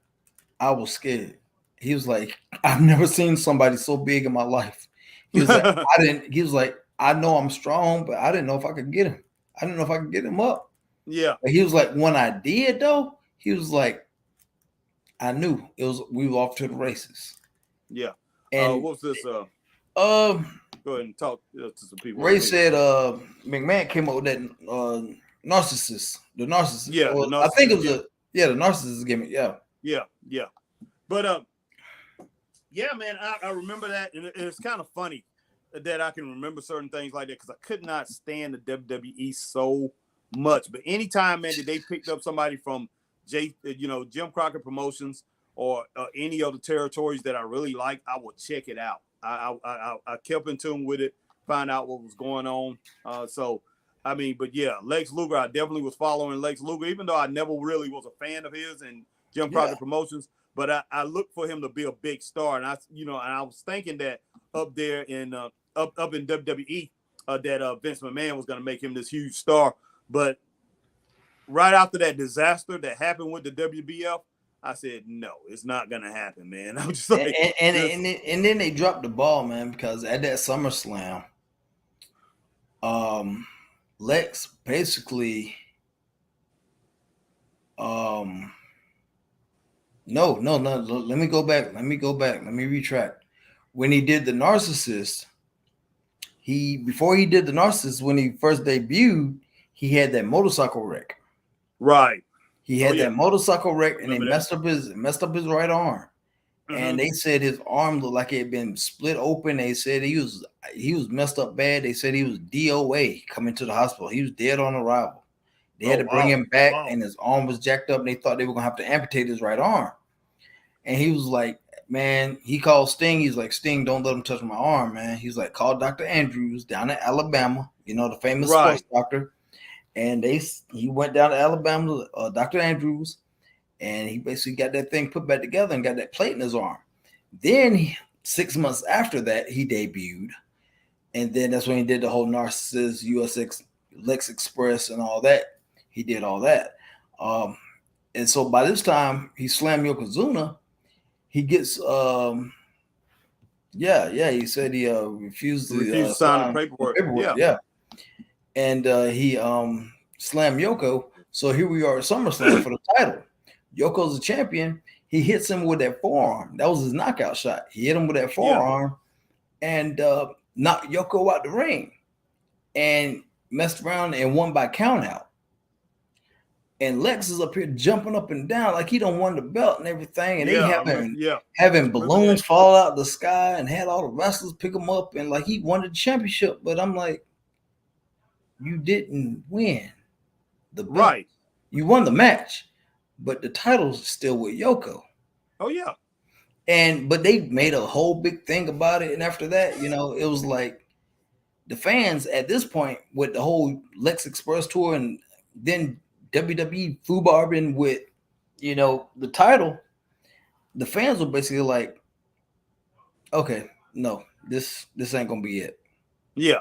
Speaker 2: I was scared. He was like, I've never seen somebody so big in my life. He was like, I know I'm strong, but I didn't know if I could get him. I didn't know if I could get him up.
Speaker 1: Yeah.
Speaker 2: But he was like, when I did though, he was like, I knew we were off to the races.
Speaker 1: Yeah. And what's this? Go ahead and talk to some people.
Speaker 2: Ray said McMahon came up with that narcissist. The narcissist.
Speaker 1: Yeah.
Speaker 2: The narcissist, I think it was the narcissist gimmick. Yeah.
Speaker 1: Yeah. But yeah, man, I remember that, and it's kind of funny that I can remember certain things like that because I could not stand the WWE so much. But anytime, man, that they picked up somebody from Jim Crockett Promotions or any other territories that I really like, I would check it out. I kept in tune with it, find out what was going on. So I mean, but yeah, Lex Luger, I definitely was following Lex Luger, even though I never really was a fan of his and Jim Crockett Promotions. But I looked for him to be a big star, and I was thinking that up there in up in WWE that Vince McMahon was going to make him this huge star. But right after that disaster that happened with the WBF, I said, no, it's not going to happen, man. I was just like,
Speaker 2: and then they dropped the ball, man, because at that SummerSlam, Lex basically, no. Let me go back. Let me retract. When he did the narcissist, before he did the narcissist, when he first debuted, he had that motorcycle wreck.
Speaker 1: Right.
Speaker 2: He had that motorcycle wreck, and it messed up his right arm. and they said his arm looked like it had been split open. They said he was messed up bad. They said he was DOA coming to the hospital. He was dead on arrival. They had to bring him back, and his arm was jacked up, and they thought they were gonna have to amputate his right arm. And he was like, man, he called Sting. He's like, Sting, don't let him touch my arm, man. He's like, call Dr. Andrews down in Alabama, you know, the famous sports doctor. And he went down to Alabama, Dr. Andrews, and he basically got that thing put back together and got that plate in his arm. Then 6 months after that, he debuted. And then that's when he did the whole Narcissist, USX, Lex Express, and all that. He did all that. And so by this time, he slammed Yokozuna. He gets, he said he refused to
Speaker 1: sign the paperwork.
Speaker 2: Yeah. And he slammed Yoko. So here we are at SummerSlam for the title. Yoko's the champion. He hits him with that forearm. That was his knockout shot. He hit him with that forearm and knocked Yoko out the ring and messed around and won by countout. And Lex is up here jumping up and down like he don't won the belt and everything. And they having balloons fall out of the sky and had all the wrestlers pick him up and like he won the championship. But I'm like, you didn't win the belt. Right. You won the match, but the title's still with Yoko.
Speaker 1: Oh, yeah.
Speaker 2: But they made a whole big thing about it. And after that, you know, it was like the fans at this point with the whole Lex Express tour and then WWE foobarring with, you know, the title, the fans were basically like, okay, no, this ain't gonna be it.
Speaker 1: Yeah.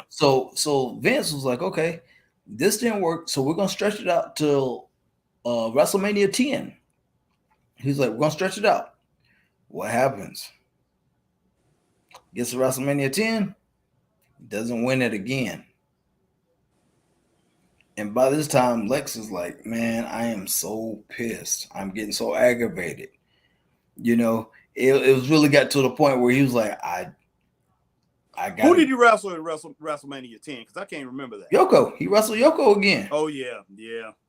Speaker 2: So Vince was like, okay, this didn't work, so we're gonna stretch it out till WrestleMania 10. He's like, we're gonna stretch it out. What happens? Gets to WrestleMania 10, doesn't win it again. And by this time, Lex is like, man, I am so pissed. I'm getting so aggravated. You know, it was really got to the point where he was like, I got.
Speaker 1: Who did you wrestle in WrestleMania 10? Because I can't remember that.
Speaker 2: Yoko. He wrestled Yoko again.
Speaker 1: Oh, yeah.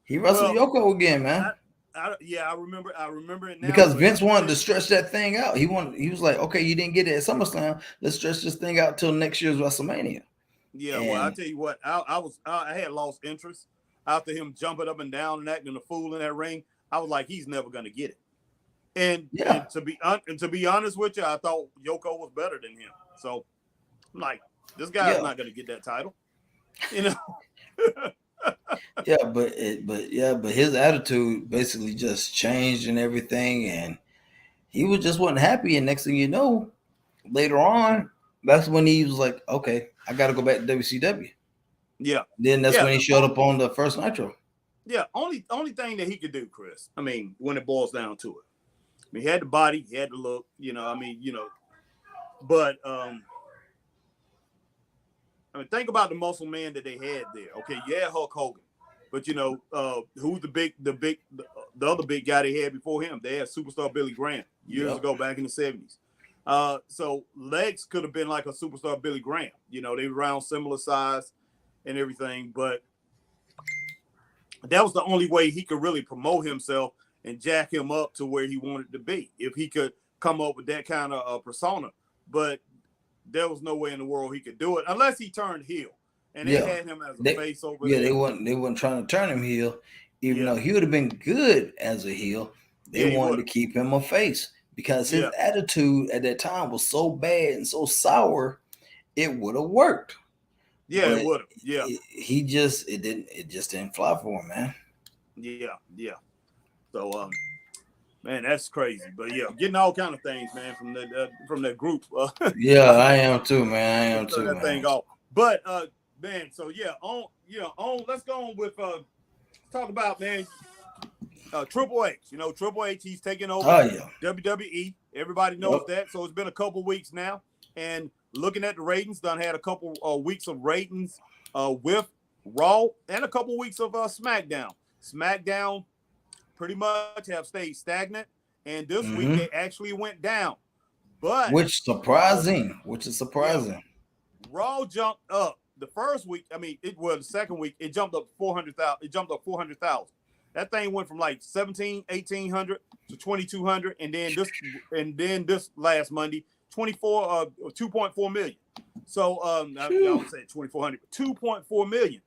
Speaker 2: He wrestled Yoko again, man.
Speaker 1: I remember it now.
Speaker 2: Because Vince wanted to stretch that thing out. He was like, okay, you didn't get it at SummerSlam. Let's stretch this thing out till next year's WrestleMania.
Speaker 1: Yeah, well, I tell you what, I had lost interest after him jumping up and down and acting a fool in that ring. I was like, he's never going to get it. And to be honest with you, I thought Yoko was better than him. So I'm like, this guy's not going to get that title, you know.
Speaker 2: but his attitude basically just changed and everything, and he wasn't happy. And next thing you know, later on, that's when he was like, okay, I got to go back to WCW.
Speaker 1: Yeah.
Speaker 2: Then that's when he showed up on the first Nitro.
Speaker 1: Yeah. Only thing that he could do, Chris, I mean, when it boils down to it, I mean, he had the body, he had the look, you know, I mean, you know, but, I mean, think about the muscle man that they had there. Okay. Yeah. Hulk Hogan, but you know, who's the other big guy they had before him? They had superstar Billy Graham years ago back in the 70s. So Lex could have been like a superstar Billy Graham. You know, they were around similar size and everything, but that was the only way he could really promote himself and jack him up to where he wanted to be, if he could come up with that kind of persona. But there was no way in the world he could do it unless he turned heel. And they had him as a face over there.
Speaker 2: Yeah, they weren't trying to turn him heel, even though he would have been good as a heel. They wanted to keep him a face. Because his attitude at that time was so bad and so sour, it would have worked.
Speaker 1: Yeah, it would have. Yeah.
Speaker 2: It just didn't fly for him, man.
Speaker 1: Yeah. So man, that's crazy. But yeah, getting all kind of things, man, from that group.
Speaker 2: Yeah, I am too, man. I am too.
Speaker 1: That thing off. But man, so let's go on with talk about, man, Triple H. You know, Triple H, he's taking over WWE. Everybody knows that. So it's been a couple weeks now. And looking at the ratings, done had a couple weeks of ratings with Raw and a couple weeks of SmackDown. SmackDown pretty much have stayed stagnant. And this week they actually went down. But
Speaker 2: which is surprising.
Speaker 1: Raw jumped up. The first week, the second week, it jumped up 400,000. It jumped up 400,000. That thing went from like 1800 to 2200, and then this last Monday, 2.4 million. So I don't say 2400, but 2.4 million.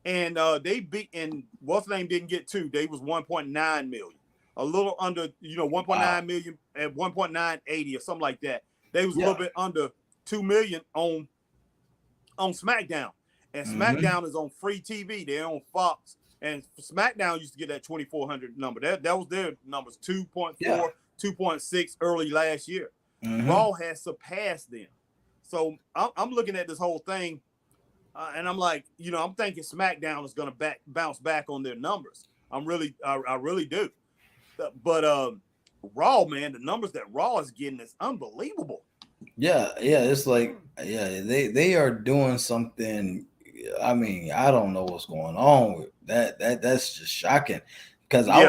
Speaker 1: And they beat, and what's the name didn't get 2. They was 1.9 million. A little under, 1.9 million at 1.980 or something like that. They was a little bit under 2 million on SmackDown. And SmackDown is on free TV. They're on Fox. And SmackDown used to get that 2,400 number. That was their numbers, 2.4, 2.6 early last year. Raw has surpassed them. So I'm looking at this whole thing, and I'm like, I'm thinking SmackDown is going to bounce back on their numbers. I really do. But Raw, man, the numbers that Raw is getting is unbelievable.
Speaker 2: Yeah, it's like, they are doing something. I mean, I don't know what's going on with that. That's just shocking. Because I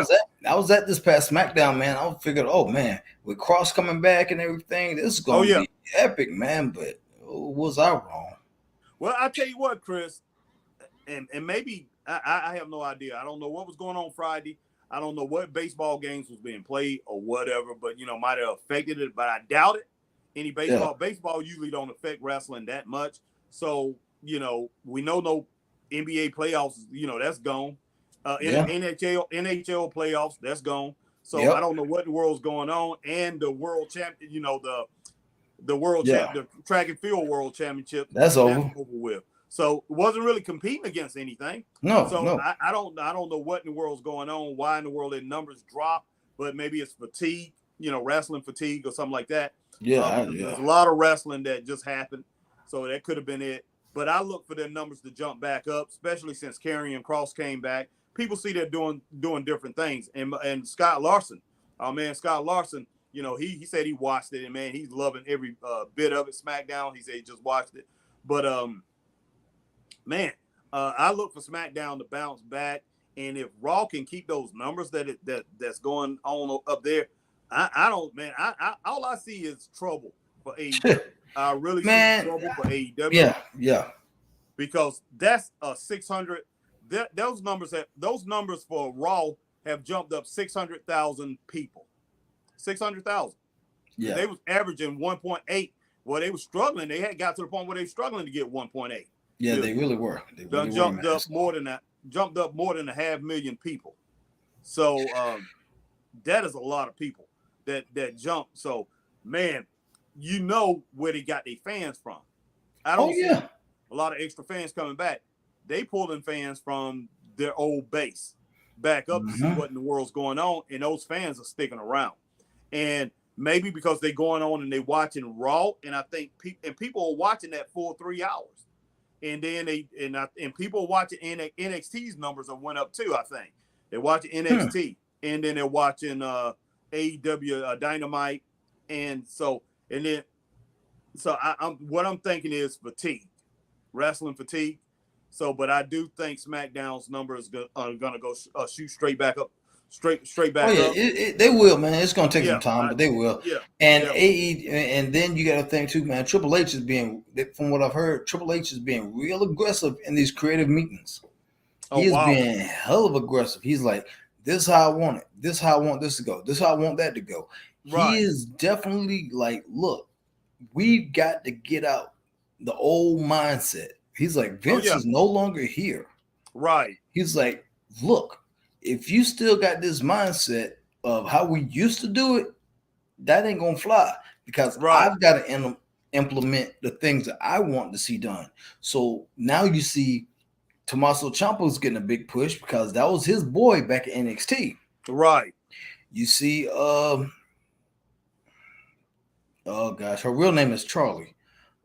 Speaker 2: was at this past SmackDown, man. I figured, oh man, with Cross coming back and everything, this is going to be epic, man. But was I wrong?
Speaker 1: Well, I tell you what, Chris, and maybe I have no idea. I don't know what was going on Friday. I don't know what baseball games was being played or whatever, but might have affected it. But I doubt it. Any baseball usually don't affect wrestling that much. So we know no NBA playoffs. That's gone. NHL playoffs, that's gone. So I don't know what the world's going on. And the world champion, the world the track and field world championship,
Speaker 2: that's over
Speaker 1: with. So it wasn't really competing against anything.
Speaker 2: No.
Speaker 1: I don't know what in the world's going on, why in the world their numbers drop, but maybe it's fatigue, wrestling fatigue or something like that. There's a lot of wrestling that just happened. So that could have been it. But I look for their numbers to jump back up, especially since Karrion Kross came back. People see they're doing different things. And Scott Larson, Scott Larson, he said he watched it, and man, he's loving every bit of it. SmackDown, he said he just watched it. But I look for SmackDown to bounce back, and if Raw can keep those numbers that's going on up there, I don't, man. All I see is trouble for AEW. I really see trouble for AEW.
Speaker 2: Yeah.
Speaker 1: Because that's 600. Those numbers for Raw have jumped up 600,000 people. 600,000.
Speaker 2: Yeah.
Speaker 1: They was averaging 1.8. Well, they were struggling. They had got to the point where they were struggling to get 1.8.
Speaker 2: Yeah, they really were.
Speaker 1: Jumped up more than that. Jumped up more than 500,000 people. So that is a lot of people that jumped. So man, where they got their fans from. I don't see a lot of extra fans coming back. They pulling fans from their old base back up to see what in the world's going on, and those fans are sticking around. And maybe because they're going on and they watching Raw, and I think people are watching that for 3 hours, and then people are watching NXT's numbers have went up too. I think they're watching NXT, and then they're watching AEW Dynamite, and so what I'm thinking is fatigue, wrestling fatigue. So, but I do think SmackDown's numbers are gonna go shoot straight back up, straight back up.
Speaker 2: They will, man. It's gonna take some time, but they will.
Speaker 1: Yeah.
Speaker 2: And and then you got to think too, man. Triple H is from what I've heard, Triple H is being real aggressive in these creative meetings. He is being hell of aggressive. He's like, "This is how I want it. This is how I want this to go. This is how I want that to go." Right. He is definitely like, "Look, we've got to get out the old mindset." He's like, Vince is no longer here. Right. He's like, look, if you still got this mindset of how we used to do it, that ain't going to fly, because I've got to implement the things that I want to see done. So now you see Tommaso Ciampa's getting a big push because that was his boy back at NXT. Right. You see, oh gosh, her real name is Charlie.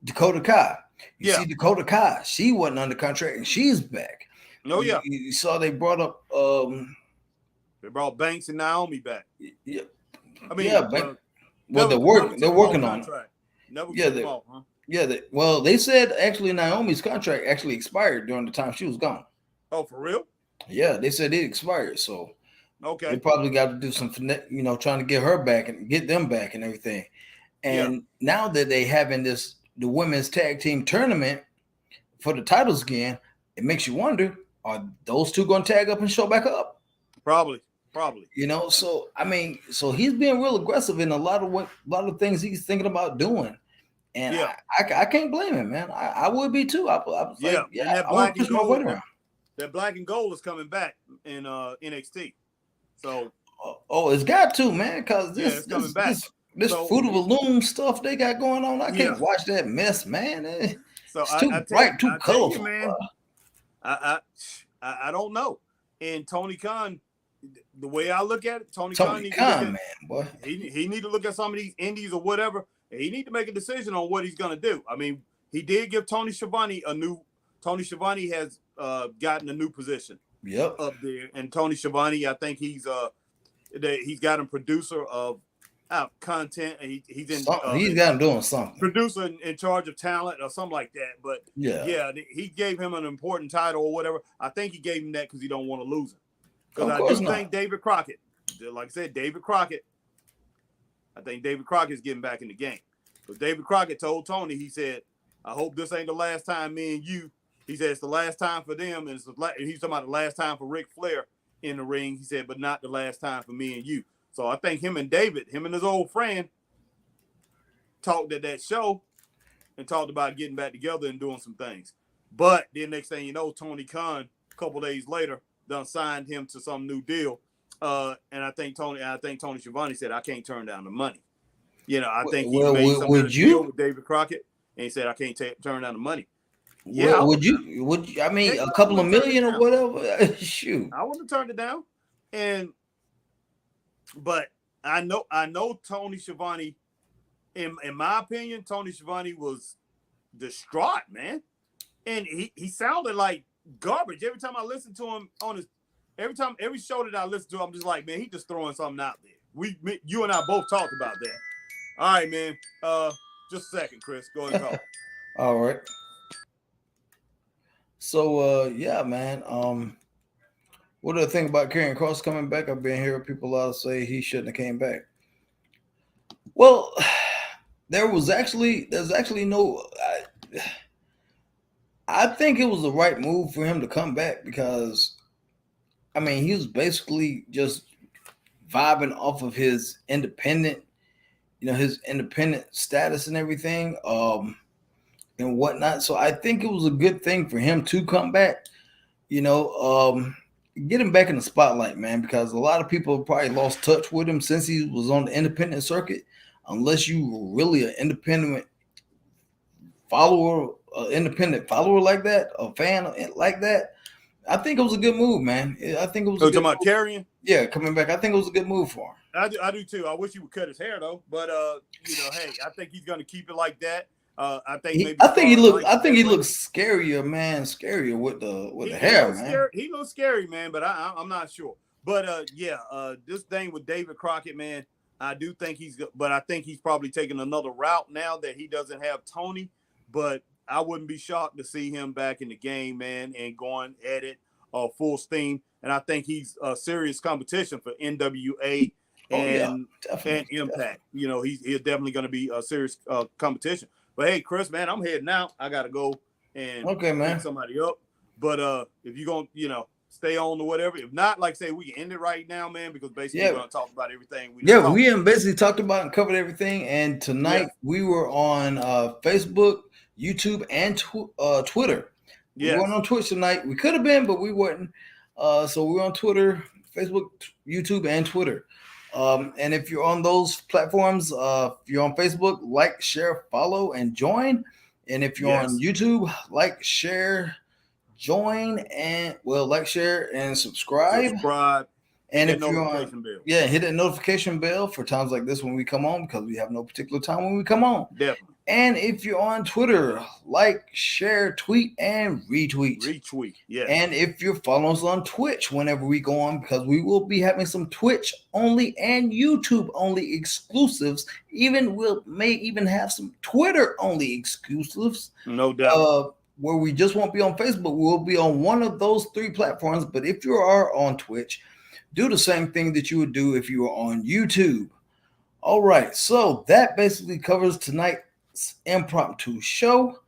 Speaker 2: Dakota Kai. You see Dakota Kai, she wasn't under contract and she's back. You saw they brought up
Speaker 1: they brought Banks and Naomi back.
Speaker 2: Yeah.
Speaker 1: I mean,
Speaker 2: well, they're working on it. They said actually Naomi's contract actually expired during the time she was gone.
Speaker 1: Oh, for real?
Speaker 2: Yeah, they said it expired. So they probably got to do some trying to get her back and get them back and everything. And now that they having the women's tag team tournament for the titles again, it makes you wonder, are those two going to tag up and show back up?
Speaker 1: Probably.
Speaker 2: You know, so I mean, so he's being real aggressive in a lot of things he's thinking about doing, and
Speaker 1: Yeah.
Speaker 2: I can't blame him, man. I would be too. I was
Speaker 1: Yeah.
Speaker 2: like, yeah,
Speaker 1: And that
Speaker 2: I want
Speaker 1: black
Speaker 2: to
Speaker 1: and
Speaker 2: push my weight
Speaker 1: gold,
Speaker 2: around.
Speaker 1: that black and gold is coming back in NXT. So
Speaker 2: Oh, it's got to, man, because
Speaker 1: yeah, it's coming back.
Speaker 2: this
Speaker 1: So
Speaker 2: Fruit of the Loom stuff they got going on. I
Speaker 1: yeah.
Speaker 2: can't watch that mess, man.
Speaker 1: So
Speaker 2: It's too
Speaker 1: I
Speaker 2: bright, too
Speaker 1: tell you,
Speaker 2: colorful.
Speaker 1: man, I don't know. And Tony Khan, the way I look at it, Tony Khan needs to look at,
Speaker 2: man, boy.
Speaker 1: He need to look at some of these indies or whatever, and he need to make a decision on what he's gonna do. I mean, he did give Tony Schiavone Tony Schiavone has gotten a new position.
Speaker 2: Yep.
Speaker 1: Up there, and Tony Schiavone, I think he's got him producer of content, and he's
Speaker 2: got him doing something.
Speaker 1: Producer in charge of talent or something like that. But yeah, he gave him an important title or whatever. I think he gave him that because he don't want to lose it. Because I do think David Crockett, like I said, I think David Crockett is getting back in the game. Because David Crockett told Tony, he said, I hope this ain't the last time me and you. He said it's the last time for them, and he's talking about the last time for Ric Flair in the ring. He said, but not the last time for me and you. So I think him and his old friend, talked at that show and talked about getting back together and doing some things. But then next thing you know, Tony Khan, a couple days later, done signed him to some new deal. And I think Tony Schiavone said, I can't turn down the money. You know, I think he made some deal with David Crockett, and he said, I can't turn down the money.
Speaker 2: Yeah, would you? I mean, a couple of million or whatever. Shoot,
Speaker 1: I wouldn't have turned it down. But I know Tony Schiavone. In my opinion, Tony Schiavone was distraught, man, and he sounded like garbage every time I listened to him every show that I listen to. I'm just like, man, he just throwing something out there. You and I both talked about that. All right, man. Just a second, Chris. Go ahead and talk.
Speaker 2: All right. So yeah, man. What do I think about Karrion Kross coming back? I've been hearing people a lot say he shouldn't have came back. Well, there's actually no. I think it was the right move for him to come back because, I mean, he was basically just vibing off of his independent, his independent status and everything. And whatnot. So I think it was a good thing for him to come back, get him back in the spotlight, man, because a lot of people probably lost touch with him since he was on the independent circuit. Unless you were really an independent follower like that, a fan like that, I think it was a good move, man. I think it was.
Speaker 1: Talking about Karrion?
Speaker 2: Yeah, coming back. I think it was a good move for him.
Speaker 1: I do too. I wish he would cut his hair though, but hey, I think he's gonna keep it like that. I think he
Speaker 2: looks scarier, man. Scarier with the hair, man.
Speaker 1: He looks scary, man. But I'm not sure. But this thing with David Crockett, man, I do think I think he's probably taking another route now that he doesn't have Tony. But I wouldn't be shocked to see him back in the game, man, and going at it full steam. And I think he's a serious competition for NWA and Impact. Definitely. He's definitely going to be a serious competition. But hey, Chris, man, I'm heading out. I gotta go and pick somebody up. But if you're gonna, stay on or whatever. If not, like say, we can end it right now, man, because basically we're gonna talk about everything.
Speaker 2: We basically talked about and covered everything. And tonight we were on Facebook, YouTube, and Twitter. We weren't on Twitch tonight. We could have been, but we weren't. So we were on Twitter, Facebook, YouTube, and Twitter. And if you're on those platforms, if you're on Facebook, like, share, follow, and join. And if you're on YouTube, like, share, join, and like, share, and subscribe. And if you're on, hit that notification bell for times like this when we come on, because we have no particular time when we come on.
Speaker 1: Definitely.
Speaker 2: And if you're on Twitter, like, share, tweet, and retweet.
Speaker 1: Yeah.
Speaker 2: And if you're following us on Twitch whenever we go on, because we will be having some Twitch only and YouTube only exclusives. May even have some Twitter only exclusives.
Speaker 1: No doubt.
Speaker 2: Where we just won't be on Facebook. We'll be on one of those three platforms. But if you are on Twitch, do the same thing that you would do if you were on YouTube. All right. So that basically covers tonight's impromptu show.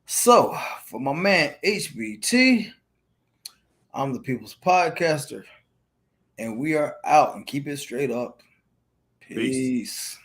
Speaker 2: So for my man HBT, I'm the People's Podcaster. And we are out, and keep it straight up.
Speaker 1: Peace.
Speaker 2: Peace.